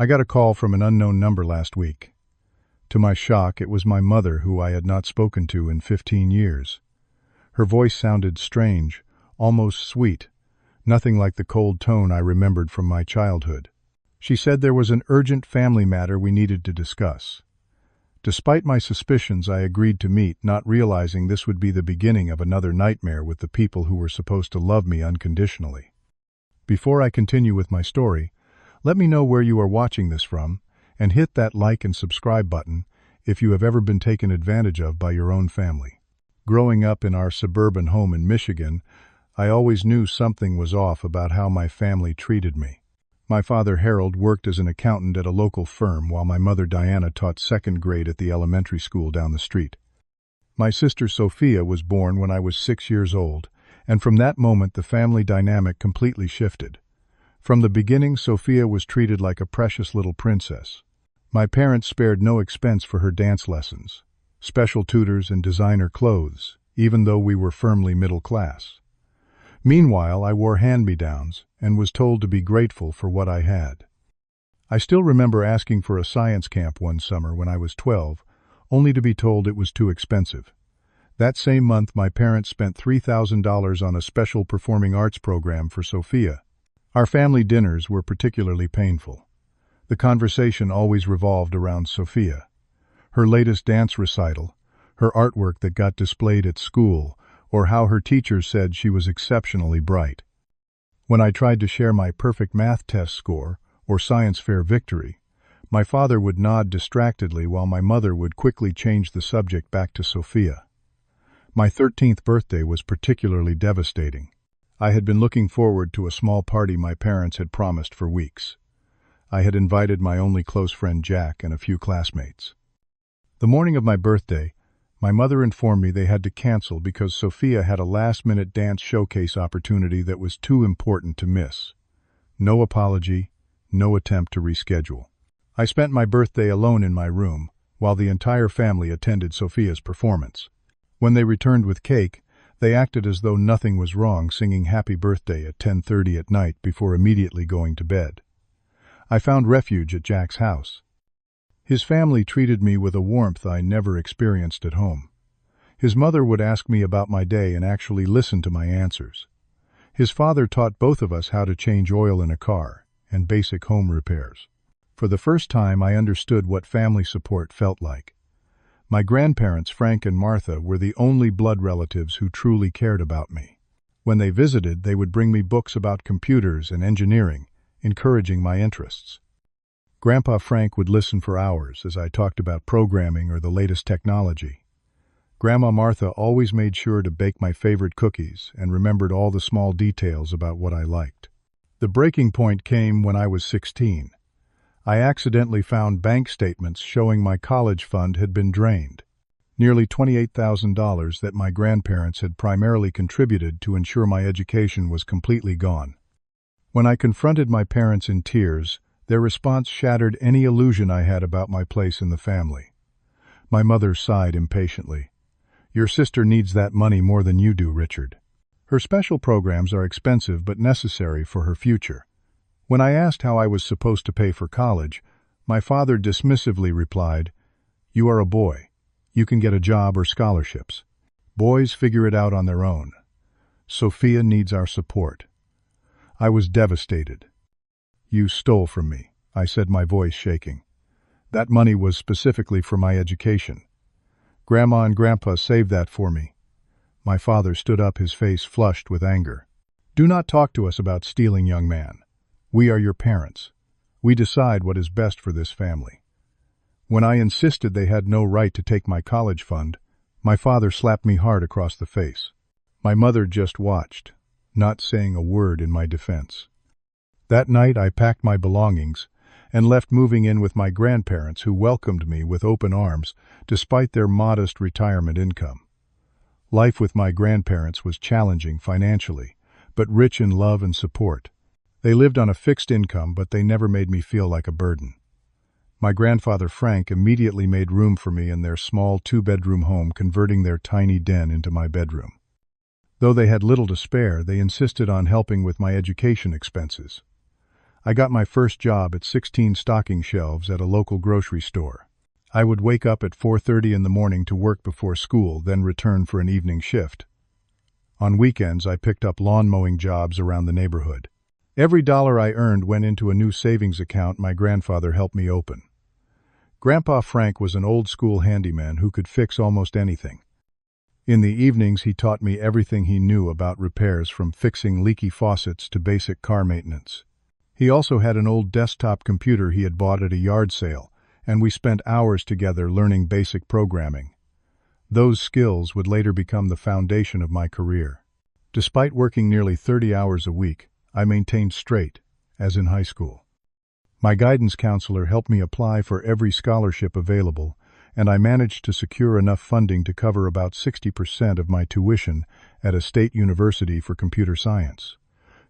I got a call from an unknown number last week. To my shock, it was my mother, who I had not spoken to in 15 years. Her voice sounded strange, almost sweet, nothing like the cold tone I remembered from my childhood. She said there was an urgent family matter we needed to discuss. Despite my suspicions, I agreed to meet, not realizing this would be the beginning of another nightmare with the people who were supposed to love me unconditionally. Before I continue with my story, let me know where you are watching this from, and hit that like and subscribe button if you have ever been taken advantage of by your own family. Growing up in our suburban home in Michigan, I always knew something was off about how my family treated me. My father, Harold, worked as an accountant at a local firm, while my mother, Diana, taught second grade at the elementary school down the street. My sister, Sophia, was born when I was 6 years old, and from that moment the family dynamic completely shifted. From the beginning, Sophia was treated like a precious little princess. My parents spared no expense for her dance lessons, special tutors, and designer clothes, even though we were firmly middle class. Meanwhile, I wore hand-me-downs and was told to be grateful for what I had. I still remember asking for a science camp one summer when I was 12, only to be told it was too expensive. That same month, my parents spent $3,000 on a special performing arts program for Sophia. Our family dinners were particularly painful. The conversation always revolved around Sophia. Her latest dance recital, her artwork that got displayed at school, or how her teachers said she was exceptionally bright. When I tried to share my perfect math test score or science fair victory, my father would nod distractedly while my mother would quickly change the subject back to Sophia. My 13th birthday was particularly devastating. I had been looking forward to a small party my parents had promised for weeks. I had invited my only close friend Jack and a few classmates. The morning of my birthday, my mother informed me they had to cancel because Sophia had a last-minute dance showcase opportunity that was too important to miss. No apology, no attempt to reschedule. I spent my birthday alone in my room, while the entire family attended Sophia's performance. When they returned with cake, they acted as though nothing was wrong, singing Happy Birthday at 10:30 at night before immediately going to bed. I found refuge at Jack's house. His family treated me with a warmth I never experienced at home. His mother would ask me about my day and actually listen to my answers. His father taught both of us how to change oil in a car and basic home repairs. For the first time, I understood what family support felt like. My grandparents, Frank and Martha, were the only blood relatives who truly cared about me. When they visited, they would bring me books about computers and engineering, encouraging my interests. Grandpa Frank would listen for hours as I talked about programming or the latest technology. Grandma Martha always made sure to bake my favorite cookies and remembered all the small details about what I liked. The breaking point came when I was 16. I accidentally found bank statements showing my college fund had been drained. Nearly $28,000 that my grandparents had primarily contributed to ensure my education was completely gone. When I confronted my parents in tears, their response shattered any illusion I had about my place in the family. My mother sighed impatiently. "Your sister needs that money more than you do, Richard. Her special programs are expensive but necessary for her future." When I asked how I was supposed to pay for college, my father dismissively replied, "You are a boy. You can get a job or scholarships. Boys figure it out on their own. Sophia needs our support." I was devastated. "You stole from me," I said, my voice shaking. "That money was specifically for my education. Grandma and Grandpa saved that for me." My father stood up, his face flushed with anger. "Do not talk to us about stealing, young man. We are your parents. We decide what is best for this family." When I insisted they had no right to take my college fund, my father slapped me hard across the face. My mother just watched, not saying a word in my defense. That night I packed my belongings and left, moving in with my grandparents, who welcomed me with open arms despite their modest retirement income. Life with my grandparents was challenging financially, but rich in love and support. They lived on a fixed income, but they never made me feel like a burden. My grandfather Frank immediately made room for me in their small 2-bedroom home, converting their tiny den into my bedroom. Though they had little to spare, they insisted on helping with my education expenses. I got my first job at 16 stocking shelves at a local grocery store. I would wake up at 4:30 in the morning to work before school, then return for an evening shift. On weekends, I picked up lawn mowing jobs around the neighborhood. Every dollar I earned went into a new savings account my grandfather helped me open. Grandpa Frank was an old-school handyman who could fix almost anything. In the evenings, he taught me everything he knew about repairs, from fixing leaky faucets to basic car maintenance. He also had an old desktop computer he had bought at a yard sale, and we spent hours together learning basic programming. Those skills would later become the foundation of my career. Despite working nearly 30 hours a week, I maintained straight, as in high school. My guidance counselor helped me apply for every scholarship available, and I managed to secure enough funding to cover about 60% of my tuition at a state university for computer science.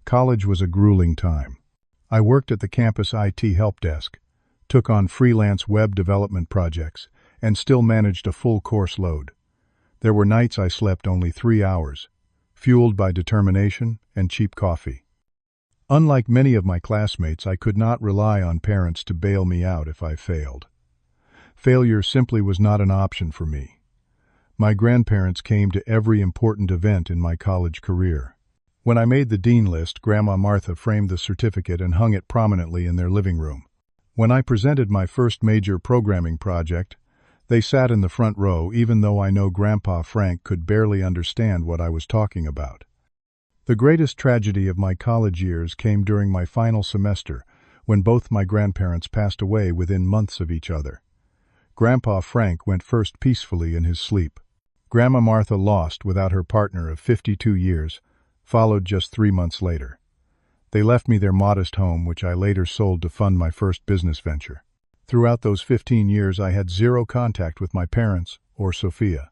College was a grueling time. I worked at the campus IT help desk, took on freelance web development projects, and still managed a full course load. There were nights I slept only 3 hours, fueled by determination and cheap coffee. Unlike many of my classmates, I could not rely on parents to bail me out if I failed. Failure simply was not an option for me. My grandparents came to every important event in my college career. When I made the dean list, Grandma Martha framed the certificate and hung it prominently in their living room. When I presented my first major programming project, they sat in the front row, even though I know Grandpa Frank could barely understand what I was talking about. The greatest tragedy of my college years came during my final semester, when both my grandparents passed away within months of each other. Grandpa Frank went first peacefully in his sleep. Grandma Martha, lost without her partner of 52 years, followed just 3 months later. They left me their modest home, which I later sold to fund my first business venture. Throughout those 15 years, I had zero contact with my parents or Sophia.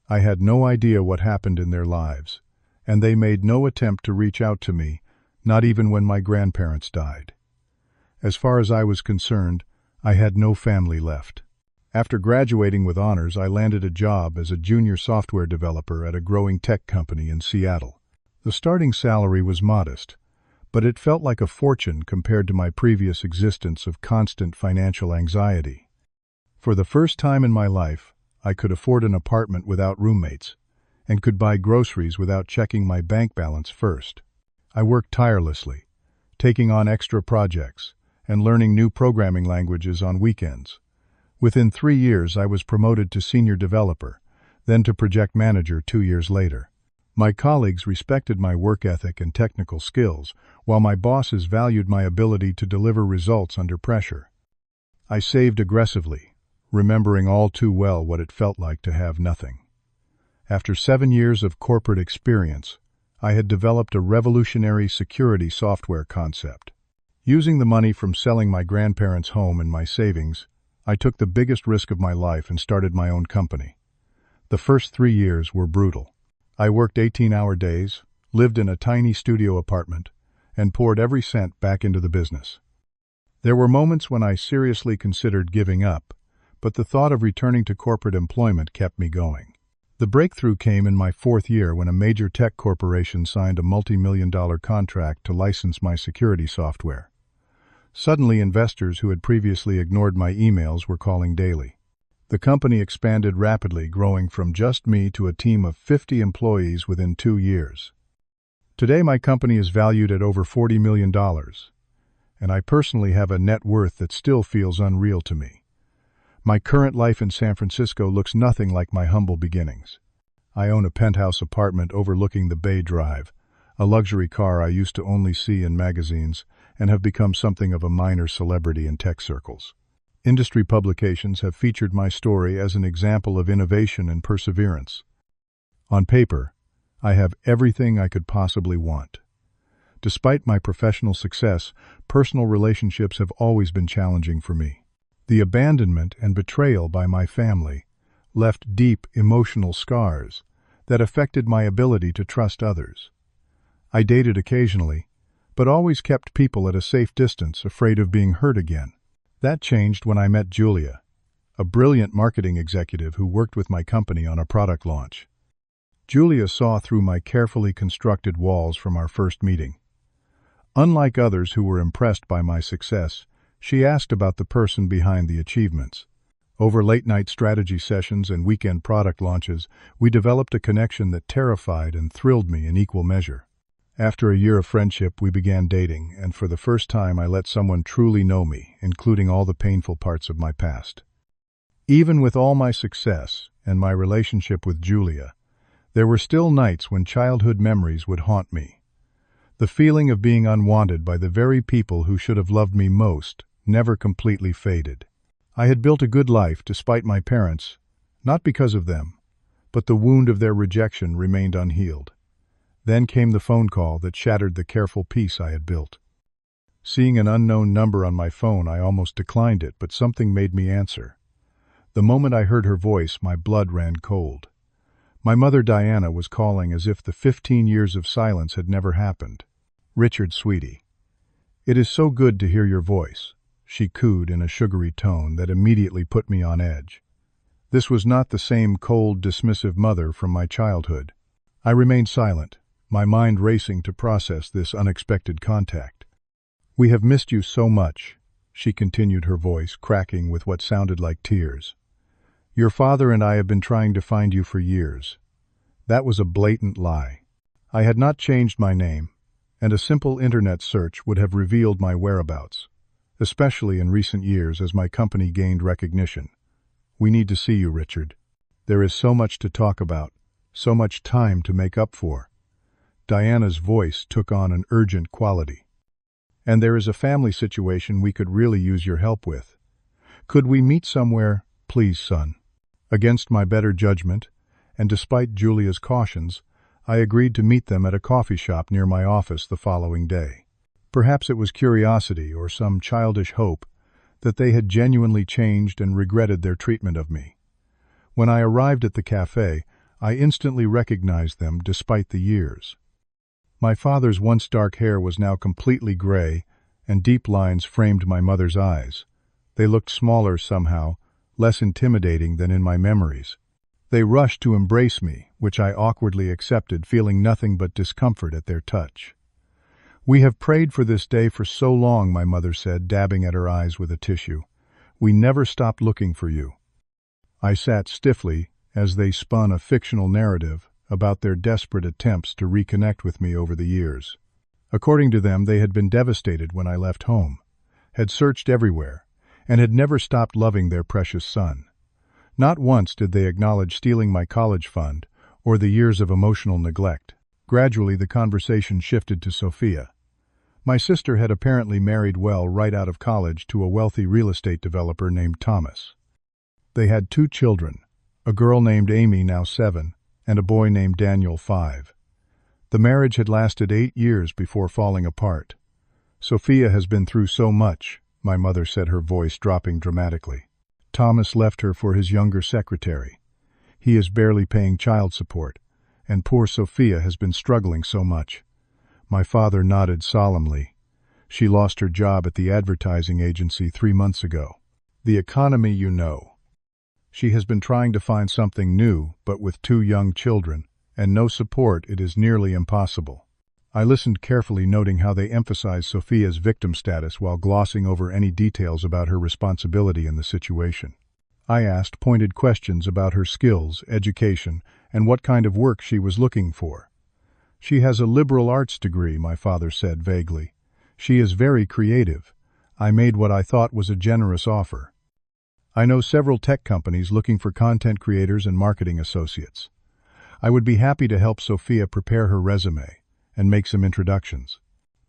I had no idea what happened in their lives, and they made no attempt to reach out to me, not even when my grandparents died. As far as I was concerned, I had no family left. After graduating with honors, I landed a job as a junior software developer at a growing tech company in Seattle. The starting salary was modest, but it felt like a fortune compared to my previous existence of constant financial anxiety. For the first time in my life, I could afford an apartment without roommates, and could buy groceries without checking my bank balance first. I worked tirelessly, taking on extra projects, and learning new programming languages on weekends. Within 3 years, I was promoted to senior developer, then to project manager 2 years later. My colleagues respected my work ethic and technical skills, while my bosses valued my ability to deliver results under pressure. I saved aggressively, remembering all too well what it felt like to have nothing. After 7 years of corporate experience, I had developed a revolutionary security software concept. Using the money from selling my grandparents' home and my savings, I took the biggest risk of my life and started my own company. The first 3 years were brutal. I worked 18-hour days, lived in a tiny studio apartment, and poured every cent back into the business. There were moments when I seriously considered giving up, but the thought of returning to corporate employment kept me going. The breakthrough came in my 4th year when a major tech corporation signed a multi-million-dollar contract to license my security software. Suddenly, investors who had previously ignored my emails were calling daily. The company expanded rapidly, growing from just me to a team of 50 employees within 2 years. Today, my company is valued at over $40 million, and I personally have a net worth that still feels unreal to me. My current life in San Francisco looks nothing like my humble beginnings. I own a penthouse apartment overlooking the Bay Drive, a luxury car I used to only see in magazines, and have become something of a minor celebrity in tech circles. Industry publications have featured my story as an example of innovation and perseverance. On paper, I have everything I could possibly want. Despite my professional success, personal relationships have always been challenging for me. The abandonment and betrayal by my family left deep emotional scars that affected my ability to trust others. I dated occasionally, but always kept people at a safe distance, afraid of being hurt again. That changed when I met Julia, a brilliant marketing executive who worked with my company on a product launch. Julia saw through my carefully constructed walls from our first meeting. Unlike others who were impressed by my success, she asked about the person behind the achievements. Over late-night strategy sessions and weekend product launches, we developed a connection that terrified and thrilled me in equal measure. After a year of friendship, we began dating, and for the first time I let someone truly know me, including all the painful parts of my past. Even with all my success and my relationship with Julia, there were still nights when childhood memories would haunt me. The feeling of being unwanted by the very people who should have loved me most never completely faded. I had built a good life despite my parents, not because of them, but the wound of their rejection remained unhealed. Then came the phone call that shattered the careful peace I had built. Seeing an unknown number on my phone, I almost declined it, but something made me answer. The moment I heard her voice, my blood ran cold. My mother Diana was calling as if the 15 years of silence had never happened. "Richard, sweetie, it is so good to hear your voice," she cooed in a sugary tone that immediately put me on edge. This was not the same cold, dismissive mother from my childhood. I remained silent, my mind racing to process this unexpected contact. "We have missed you so much," she continued, her voice cracking with what sounded like tears. "Your father and I have been trying to find you for years." That was a blatant lie. I had not changed my name, and a simple internet search would have revealed my whereabouts, especially in recent years as my company gained recognition. "We need to see you, Richard. There is so much to talk about, so much time to make up for." Diana's voice took on an urgent quality. "And there is a family situation we could really use your help with. Could we meet somewhere, please, son?" Against my better judgment, and despite Julia's cautions, I agreed to meet them at a coffee shop near my office the following day. Perhaps it was curiosity or some childish hope that they had genuinely changed and regretted their treatment of me. When I arrived at the cafe, I instantly recognized them despite the years. My father's once dark hair was now completely gray, and deep lines framed my mother's eyes. They looked smaller somehow, less intimidating than in my memories. They rushed to embrace me, which I awkwardly accepted, feeling nothing but discomfort at their touch. "We have prayed for this day for so long," my mother said, dabbing at her eyes with a tissue. "We never stopped looking for you." I sat stiffly as they spun a fictional narrative about their desperate attempts to reconnect with me over the years. According to them, they had been devastated when I left home, had searched everywhere, and had never stopped loving their precious son. Not once did they acknowledge stealing my college fund or the years of emotional neglect. Gradually, the conversation shifted to Sophia. My sister had apparently married well right out of college to a wealthy real estate developer named Thomas. They had 2 children, a girl named Amy, now 7, and a boy named Daniel, 5. The marriage had lasted 8 years before falling apart. "Sophia has been through so much," my mother said, her voice dropping dramatically. "Thomas left her for his younger secretary. He is barely paying child support, and poor Sophia has been struggling so much." My father nodded solemnly. "She lost her job at the advertising agency 3 months ago. The economy, you know. She has been trying to find something new, but with 2 young children and no support, it is nearly impossible." I listened carefully, noting how they emphasized Sophia's victim status while glossing over any details about her responsibility in the situation. I asked pointed questions about her skills, education, and what kind of work she was looking for. "She has a liberal arts degree," my father said vaguely. "She is very creative." I made what I thought was a generous offer. "I know several tech companies looking for content creators and marketing associates. I would be happy to help Sophia prepare her resume and make some introductions."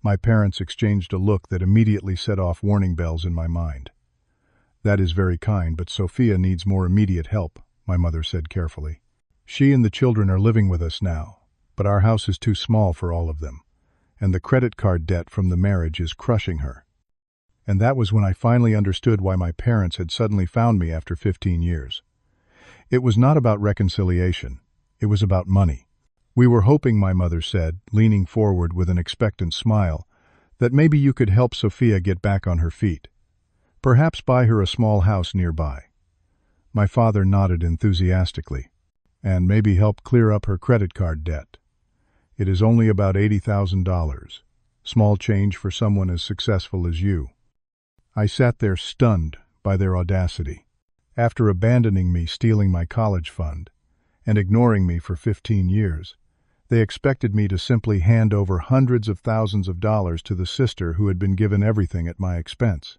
My parents exchanged a look that immediately set off warning bells in my mind. "That is very kind, but Sophia needs more immediate help," my mother said carefully. "She and the children are living with us now, but our house is too small for all of them, and the credit card debt from the marriage is crushing her." And that was when I finally understood why my parents had suddenly found me after 15 years. It was not about reconciliation. It was about money. "We were hoping," my mother said, leaning forward with an expectant smile, "that maybe you could help Sophia get back on her feet. Perhaps buy her a small house nearby." My father nodded enthusiastically. "And maybe help clear up her credit card debt. It is only about $80,000. Small change for someone as successful as you." I sat there stunned by their audacity. After abandoning me, stealing my college fund, and ignoring me for 15 years, they expected me to simply hand over hundreds of thousands of dollars to the sister who had been given everything at my expense.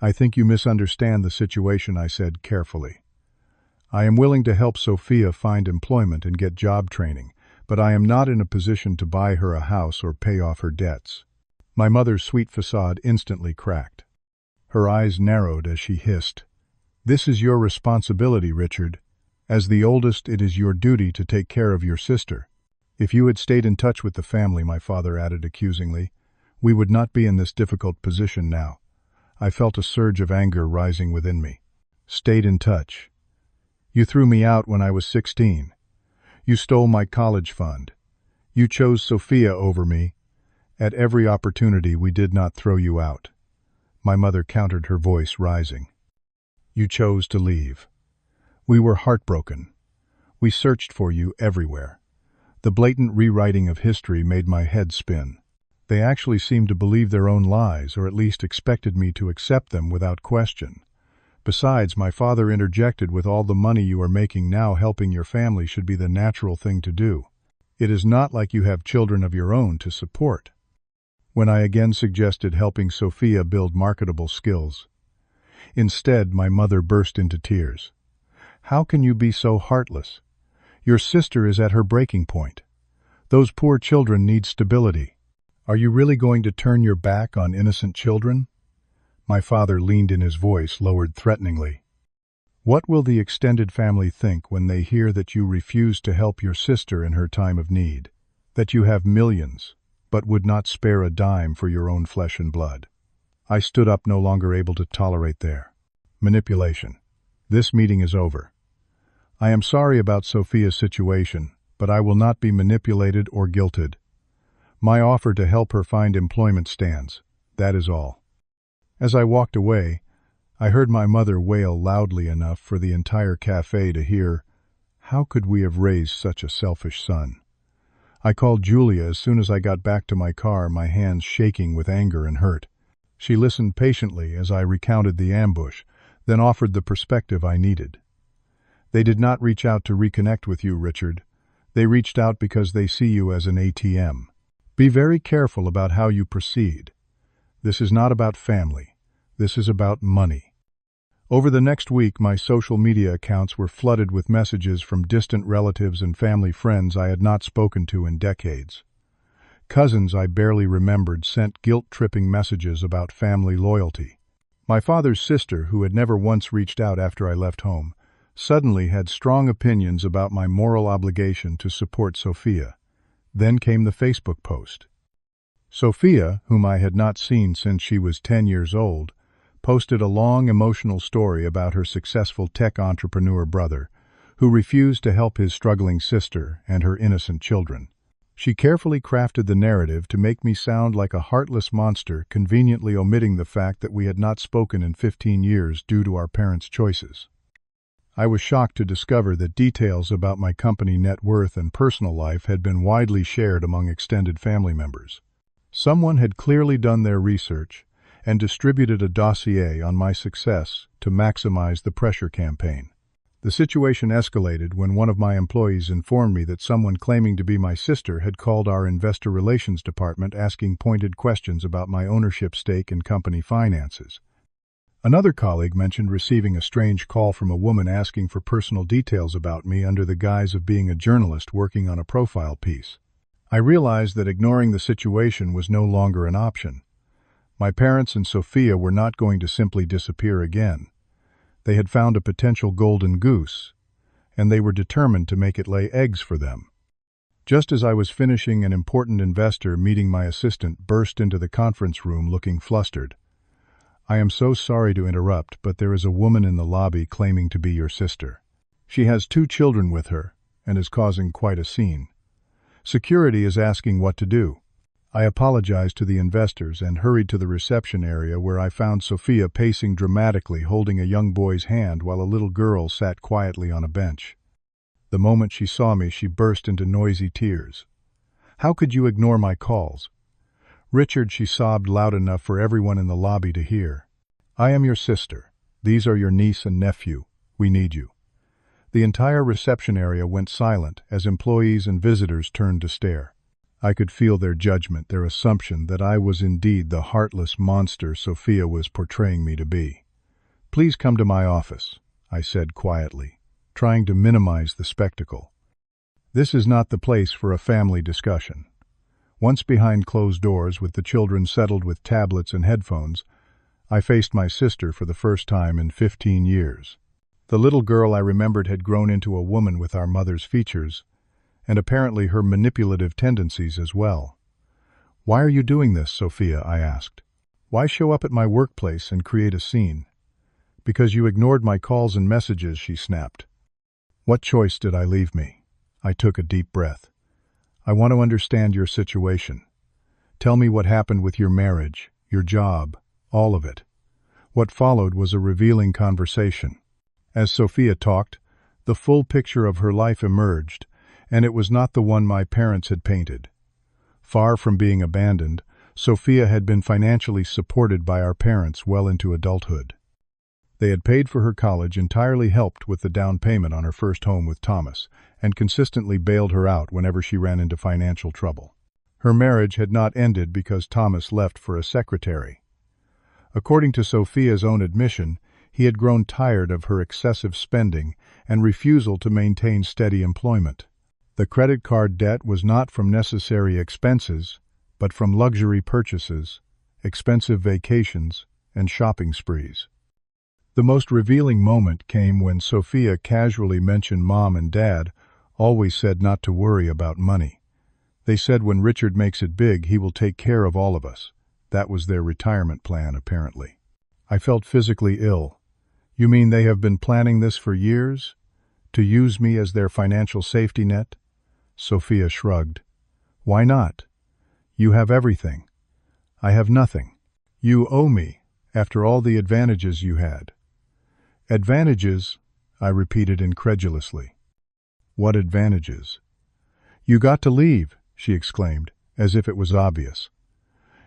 "I think you misunderstand the situation," I said carefully. "I am willing to help Sophia find employment and get job training, but I am not in a position to buy her a house or pay off her debts." My mother's sweet facade instantly cracked. Her eyes narrowed as she hissed, "This is your responsibility, Richard. As the oldest, it is your duty to take care of your sister. If you had stayed in touch with the family," my father added accusingly, "we would not be in this difficult position now." I felt a surge of anger rising within me. "Stayed in touch? You threw me out when I was 16. You stole my college fund. You chose Sophia over me. At every opportunity we did not throw you out." My mother countered, her voice rising. "You chose to leave. We were heartbroken. We searched for you everywhere." The blatant rewriting of history made my head spin. They actually seemed to believe their own lies, or at least expected me to accept them without question. Besides, my father interjected, "With all the money you are making now, helping your family should be the natural thing to do. It is not like you have children of your own to support." When I again suggested helping Sophia build marketable skills, instead my mother burst into tears. "How can you be so heartless? Your sister is at her breaking point. Those poor children need stability. Are you really going to turn your back on innocent children?" My father leaned in, his voice lowered threateningly. "What will the extended family think when they hear that you refuse to help your sister in her time of need? That you have millions, but would not spare a dime for your own flesh and blood?" I stood up, no longer able to tolerate their manipulation. "This meeting is over. I am sorry about Sophia's situation, but I will not be manipulated or guilted. My offer to help her find employment stands. That is all." As I walked away, I heard my mother wail loudly enough for the entire cafe to hear, "How could we have raised such a selfish son?" I called Julia as soon as I got back to my car, my hands shaking with anger and hurt. She listened patiently as I recounted the ambush, then offered the perspective I needed. "They did not reach out to reconnect with you, Richard. They reached out because they see you as an ATM. Be very careful about how you proceed. This is not about family. This is about money." Over the next week, my social media accounts were flooded with messages from distant relatives and family friends I had not spoken to in decades. Cousins I barely remembered sent guilt-tripping messages about family loyalty. My father's sister, who had never once reached out after I left home, suddenly had strong opinions about my moral obligation to support Sophia. Then came the Facebook post. Sophia, whom I had not seen since she was 10 years old, posted a long emotional story about her successful tech entrepreneur brother, who refused to help his struggling sister and her innocent children. She carefully crafted the narrative to make me sound like a heartless monster, conveniently omitting the fact that we had not spoken in 15 years due to our parents' choices. I was shocked to discover that details about my company net worth and personal life had been widely shared among extended family members. Someone had clearly done their research and distributed a dossier on my success to maximize the pressure campaign. The situation escalated when one of my employees informed me that someone claiming to be my sister had called our investor relations department asking pointed questions about my ownership stake in company finances. Another colleague mentioned receiving a strange call from a woman asking for personal details about me under the guise of being a journalist working on a profile piece. I realized that ignoring the situation was no longer an option. My parents and Sophia were not going to simply disappear again. They had found a potential golden goose, and they were determined to make it lay eggs for them. Just as I was finishing, an important investor meeting my assistant burst into the conference room looking flustered. "I am so sorry to interrupt, but there is a woman in the lobby claiming to be your sister. She has 2 children with her and is causing quite a scene. Security is asking what to do." I apologized to the investors and hurried to the reception area, where I found Sophia pacing dramatically, holding a young boy's hand while a little girl sat quietly on a bench. The moment she saw me, she burst into noisy tears. "How could you ignore my calls? "Richard," she sobbed loud enough for everyone in the lobby to hear. "I am your sister. These are your niece and nephew. We need you." The entire reception area went silent as employees and visitors turned to stare. I could feel their judgment, their assumption that I was indeed the heartless monster Sophia was portraying me to be. "Please come to my office," I said quietly, trying to minimize the spectacle. "This is not the place for a family discussion." Once behind closed doors, with the children settled with tablets and headphones, I faced my sister for the first time in 15 years. The little girl I remembered had grown into a woman with our mother's features, and apparently her manipulative tendencies as well. "Why are you doing this, Sophia?" I asked. "Why show up at my workplace and create a scene?" "Because you ignored my calls and messages," she snapped. "What choice did I leave me?" I took a deep breath. "I want to understand your situation. Tell me what happened with your marriage, your job, all of it." What followed was a revealing conversation. As Sophia talked, the full picture of her life emerged, and it was not the one my parents had painted. Far from being abandoned, Sophia had been financially supported by our parents well into adulthood. They had paid for her college, entirely helped with the down payment on her first home with Thomas, and consistently bailed her out whenever she ran into financial trouble. Her marriage had not ended because Thomas left for a secretary. According to Sophia's own admission, he had grown tired of her excessive spending and refusal to maintain steady employment. The credit card debt was not from necessary expenses, but from luxury purchases, expensive vacations, and shopping sprees. The most revealing moment came when Sophia casually mentioned Mom and Dad always said not to worry about money. They said when Richard makes it big, he will take care of all of us. That was their retirement plan, apparently. I felt physically ill. "You mean they have been planning this for years? To use me as their financial safety net?" Sophia shrugged. "Why not? You have everything. I have nothing. You owe me, after all the advantages you had." "Advantages?" I repeated incredulously. "What advantages?" "You got to leave," she exclaimed, as if it was obvious.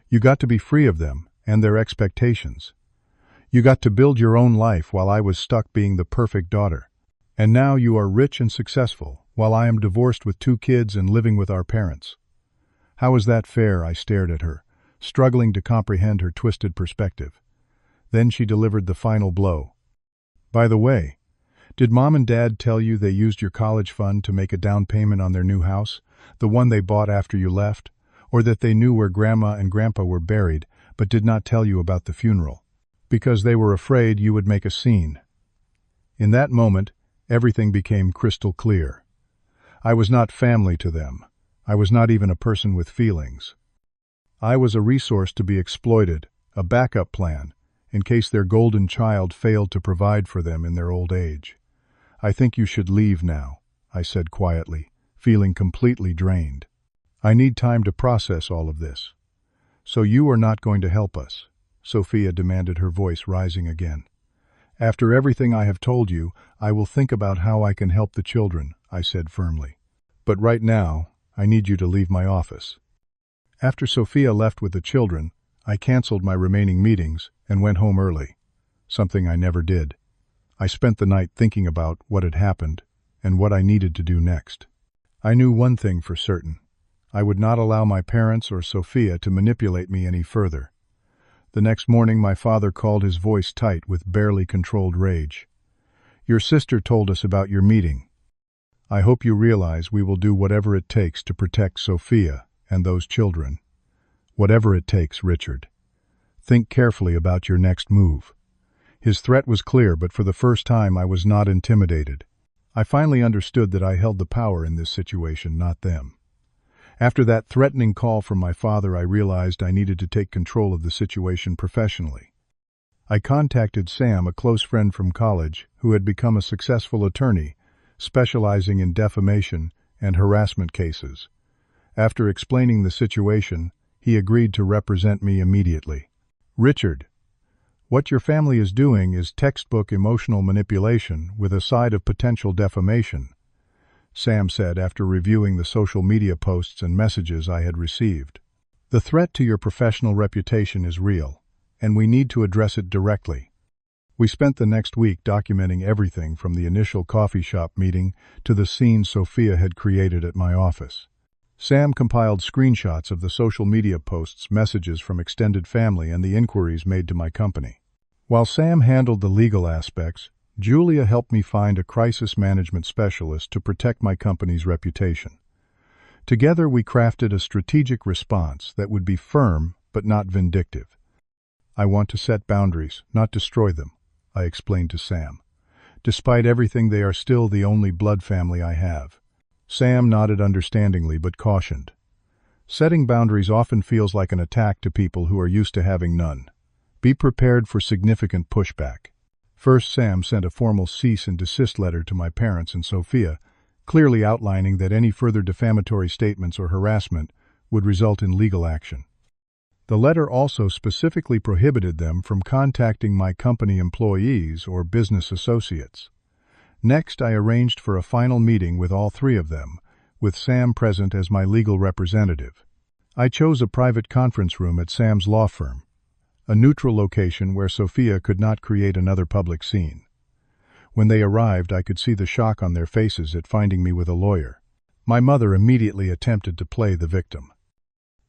"You got to be free of them and their expectations. You got to build your own life while I was stuck being the perfect daughter. And now you are rich and successful, while I am divorced with 2 kids and living with our parents. How is that fair?" I stared at her, struggling to comprehend her twisted perspective. Then she delivered the final blow. "By the way, did Mom and Dad tell you they used your college fund to make a down payment on their new house, the one they bought after you left, or that they knew where Grandma and Grandpa were buried but did not tell you about the funeral? Because they were afraid you would make a scene." In that moment, everything became crystal clear. I was not family to them. I was not even a person with feelings. I was a resource to be exploited, a backup plan, in case their golden child failed to provide for them in their old age. "I think you should leave now," I said quietly, feeling completely drained. "I need time to process all of this." "So you are not going to help us?" Sophia demanded, her voice rising again. "After everything I have told you, I will think about how I can help the children," I said firmly. "But right now, I need you to leave my office." After Sophia left with the children, I canceled my remaining meetings and went home early, something I never did. I spent the night thinking about what had happened and what I needed to do next. I knew one thing for certain. I would not allow my parents or Sophia to manipulate me any further. The next morning, my father called, his voice tight with barely controlled rage. "Your sister told us about your meeting. I hope you realize we will do whatever it takes to protect Sophia and those children. Whatever it takes, Richard. Think carefully about your next move." His threat was clear, but for the first time I was not intimidated. I finally understood that I held the power in this situation, not them. After that threatening call from my father, I realized I needed to take control of the situation professionally. I contacted Sam, a close friend from college, who had become a successful attorney, specializing in defamation and harassment cases. After explaining the situation, he agreed to represent me immediately. "Richard, what your family is doing is textbook emotional manipulation with a side of potential defamation," Sam said after reviewing the social media posts and messages I had received. The threat to your professional reputation is real, and we need to address it directly. We spent the next week documenting everything from the initial coffee shop meeting to the scene Sophia had created at my office. Sam compiled screenshots of the social media posts, messages from extended family, and the inquiries made to my company. While Sam handled the legal aspects, Julia helped me find a crisis management specialist to protect my company's reputation. Together, we crafted a strategic response that would be firm but not vindictive. I want to set boundaries, not destroy them, I explained to Sam. Despite everything, they are still the only blood family I have. Sam nodded understandingly but cautioned. Setting boundaries often feels like an attack to people who are used to having none. Be prepared for significant pushback. First, Sam sent a formal cease and desist letter to my parents and Sophia, clearly outlining that any further defamatory statements or harassment would result in legal action. The letter also specifically prohibited them from contacting my company employees or business associates. Next, I arranged for a final meeting with all three of them, with Sam present as my legal representative. I chose a private conference room at Sam's law firm, a neutral location where Sophia could not create another public scene. When they arrived, I could see the shock on their faces at finding me with a lawyer. My mother immediately attempted to play the victim.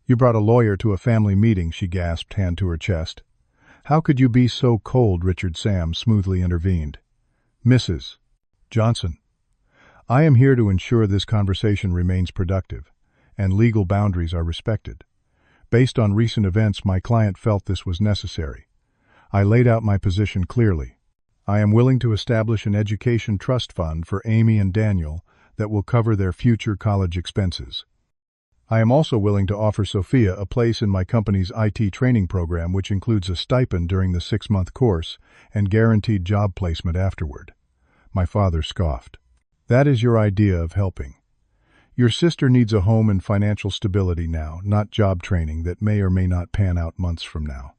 "You brought a lawyer to a family meeting," she gasped, hand to her chest. "How could you be so cold?" Richard Sam smoothly intervened. "Mrs. Johnson, I am here to ensure this conversation remains productive, and legal boundaries are respected. Based on recent events, my client felt this was necessary. I laid out my position clearly. I am willing to establish an education trust fund for Amy and Daniel that will cover their future college expenses. I am also willing to offer Sophia a place in my company's IT training program, which includes a stipend during the 6-month course and guaranteed job placement afterward." My father scoffed. "That is your idea of helping. Your sister needs a home and financial stability now, not job training that may or may not pan out months from now."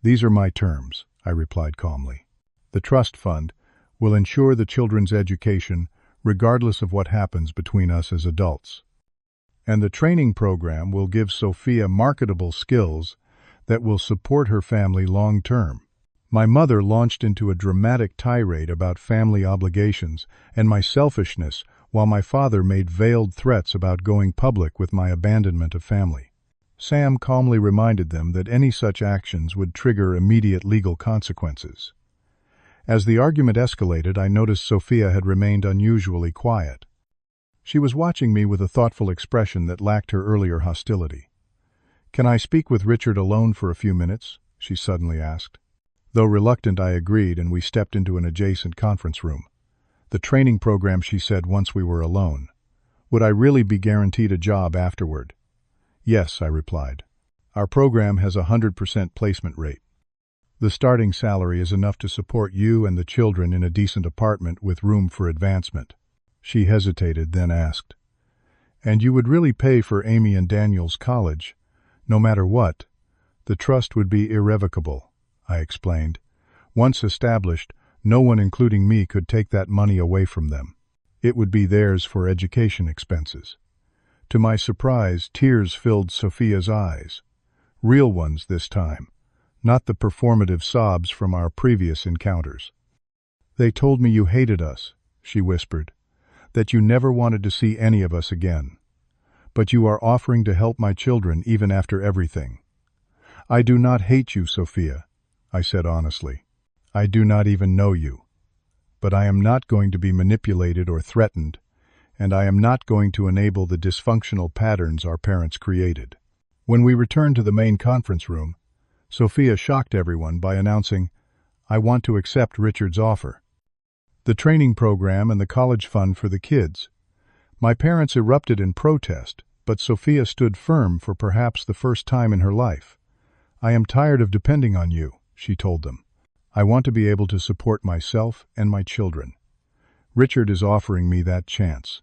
"These are my terms," I replied calmly. "The trust fund will ensure the children's education regardless of what happens between us as adults. And the training program will give Sophia marketable skills that will support her family long term." My mother launched into a dramatic tirade about family obligations and my selfishness, while my father made veiled threats about going public with my abandonment of family. Sam calmly reminded them that any such actions would trigger immediate legal consequences. As the argument escalated, I noticed Sophia had remained unusually quiet. She was watching me with a thoughtful expression that lacked her earlier hostility. "Can I speak with Richard alone for a few minutes?" she suddenly asked. Though reluctant, I agreed, and we stepped into an adjacent conference room. "The training program," she said once we were alone. "Would I really be guaranteed a job afterward?" "Yes," I replied. "Our program has a 100% placement rate. The starting salary is enough to support you and the children in a decent apartment with room for advancement." She hesitated, then asked, "And you would really pay for Amy and Daniel's college? No matter what, the trust would be irrevocable," I explained. "Once established, no one, including me, could take that money away from them. It would be theirs for education expenses." To my surprise, tears filled Sophia's eyes. Real ones this time, not the performative sobs from our previous encounters. "They told me you hated us," she whispered, "that you never wanted to see any of us again. But you are offering to help my children even after everything." "I do not hate you, Sophia," I said honestly. "I do not even know you. But I am not going to be manipulated or threatened, and I am not going to enable the dysfunctional patterns our parents created." When we returned to the main conference room, Sophia shocked everyone by announcing, "I want to accept Richard's offer. The training program and the college fund for the kids." My parents erupted in protest, but Sophia stood firm for perhaps the first time in her life. "I am tired of depending on you," she told them. "I want to be able to support myself and my children. Richard is offering me that chance."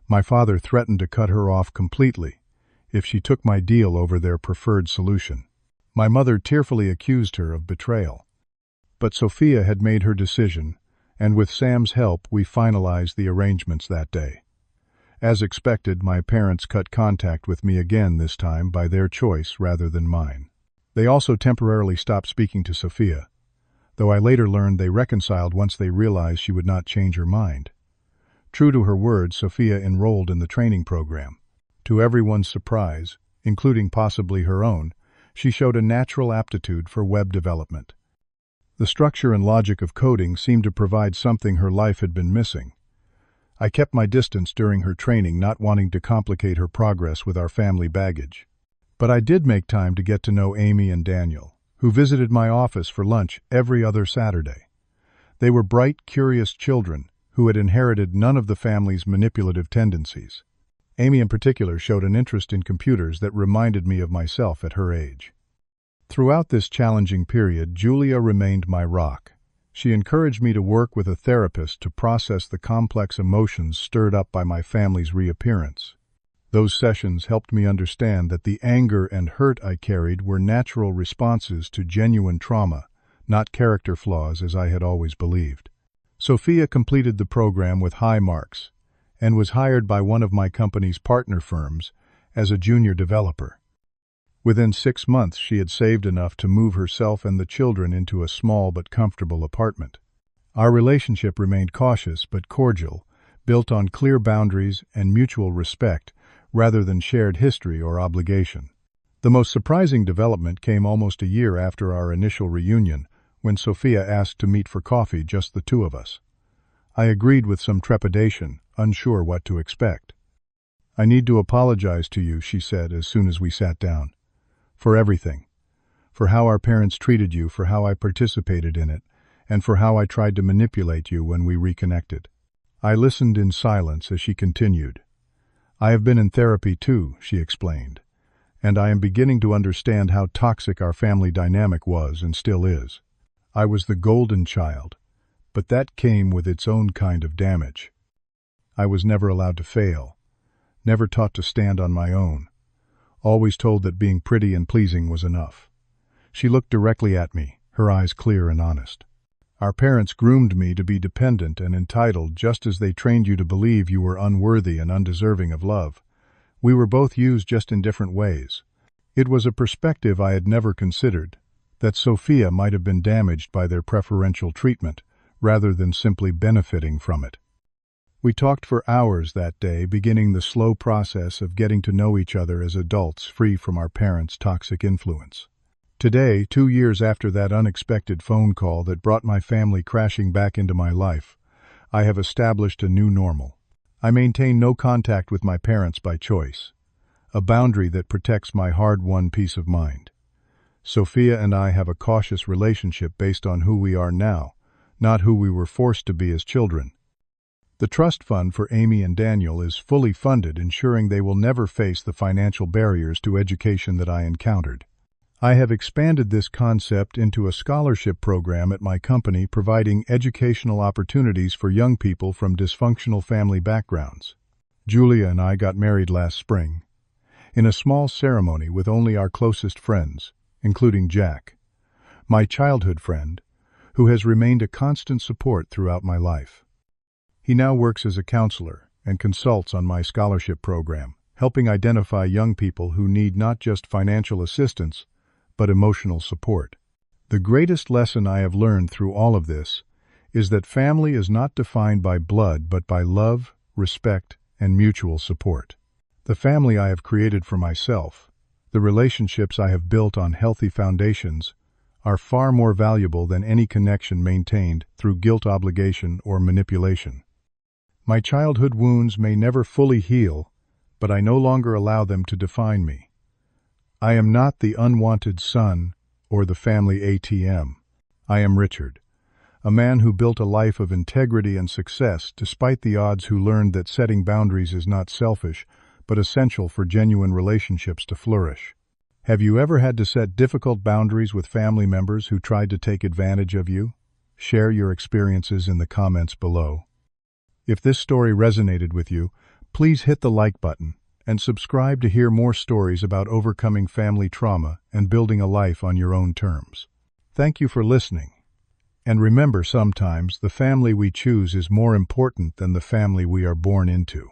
My father threatened to cut her off completely if she took my deal over their preferred solution. My mother tearfully accused her of betrayal. But Sophia had made her decision, and with Sam's help we finalized the arrangements that day. As expected, my parents cut contact with me again, this time by their choice rather than mine. They also temporarily stopped speaking to Sophia, though I later learned they reconciled once they realized she would not change her mind. True to her word, Sophia enrolled in the training program. To everyone's surprise, including possibly her own, she showed a natural aptitude for web development. The structure and logic of coding seemed to provide something her life had been missing. I kept my distance during her training, not wanting to complicate her progress with our family baggage. But I did make time to get to know Amy and Daniel, who visited my office for lunch every other Saturday. They were bright, curious children who had inherited none of the family's manipulative tendencies. Amy in particular showed an interest in computers that reminded me of myself at her age. Throughout this challenging period, Julia remained my rock. She encouraged me to work with a therapist to process the complex emotions stirred up by my family's reappearance. Those sessions helped me understand that the anger and hurt I carried were natural responses to genuine trauma, not character flaws as I had always believed. Sophia completed the program with high marks and was hired by one of my company's partner firms as a junior developer. Within 6 months, she had saved enough to move herself and the children into a small but comfortable apartment. Our relationship remained cautious but cordial, built on clear boundaries and mutual respect rather than shared history or obligation. The most surprising development came almost a year after our initial reunion, when Sophia asked to meet for coffee, just the two of us. I agreed with some trepidation, unsure what to expect. "I need to apologize to you," she said as soon as we sat down. "For everything. For how our parents treated you, for how I participated in it, and for how I tried to manipulate you when we reconnected." I listened in silence as she continued. "I have been in therapy too," she explained, "and I am beginning to understand how toxic our family dynamic was and still is. I was the golden child, but that came with its own kind of damage. I was never allowed to fail, never taught to stand on my own, always told that being pretty and pleasing was enough." She looked directly at me, her eyes clear and honest. "Our parents groomed me to be dependent and entitled, just as they trained you to believe you were unworthy and undeserving of love. We were both used, just in different ways." It was a perspective I had never considered, that Sophia might have been damaged by their preferential treatment, rather than simply benefiting from it. We talked for hours that day, beginning the slow process of getting to know each other as adults, free from our parents' toxic influence. Today, 2 years after that unexpected phone call that brought my family crashing back into my life, I have established a new normal. I maintain no contact with my parents by choice, a boundary that protects my hard-won peace of mind. Sophia and I have a cautious relationship based on who we are now, not who we were forced to be as children. The trust fund for Amy and Daniel is fully funded, ensuring they will never face the financial barriers to education that I encountered. I have expanded this concept into a scholarship program at my company, providing educational opportunities for young people from dysfunctional family backgrounds. Julia and I got married last spring, in a small ceremony with only our closest friends, including Jack, my childhood friend, who has remained a constant support throughout my life. He now works as a counselor and consults on my scholarship program, helping identify young people who need not just financial assistance, but emotional support. The greatest lesson I have learned through all of this is that family is not defined by blood, but by love, respect, and mutual support. The family I have created for myself, the relationships I have built on healthy foundations, are far more valuable than any connection maintained through guilt, obligation, or manipulation. My childhood wounds may never fully heal, but I no longer allow them to define me. I am not the unwanted son or the family ATM. I am Richard, a man who built a life of integrity and success despite the odds, who learned that setting boundaries is not selfish, but essential for genuine relationships to flourish. Have you ever had to set difficult boundaries with family members who tried to take advantage of you? Share your experiences in the comments below. If this story resonated with you, please hit the like button and subscribe to hear more stories about overcoming family trauma and building a life on your own terms. Thank you for listening. And remember, sometimes the family we choose is more important than the family we are born into.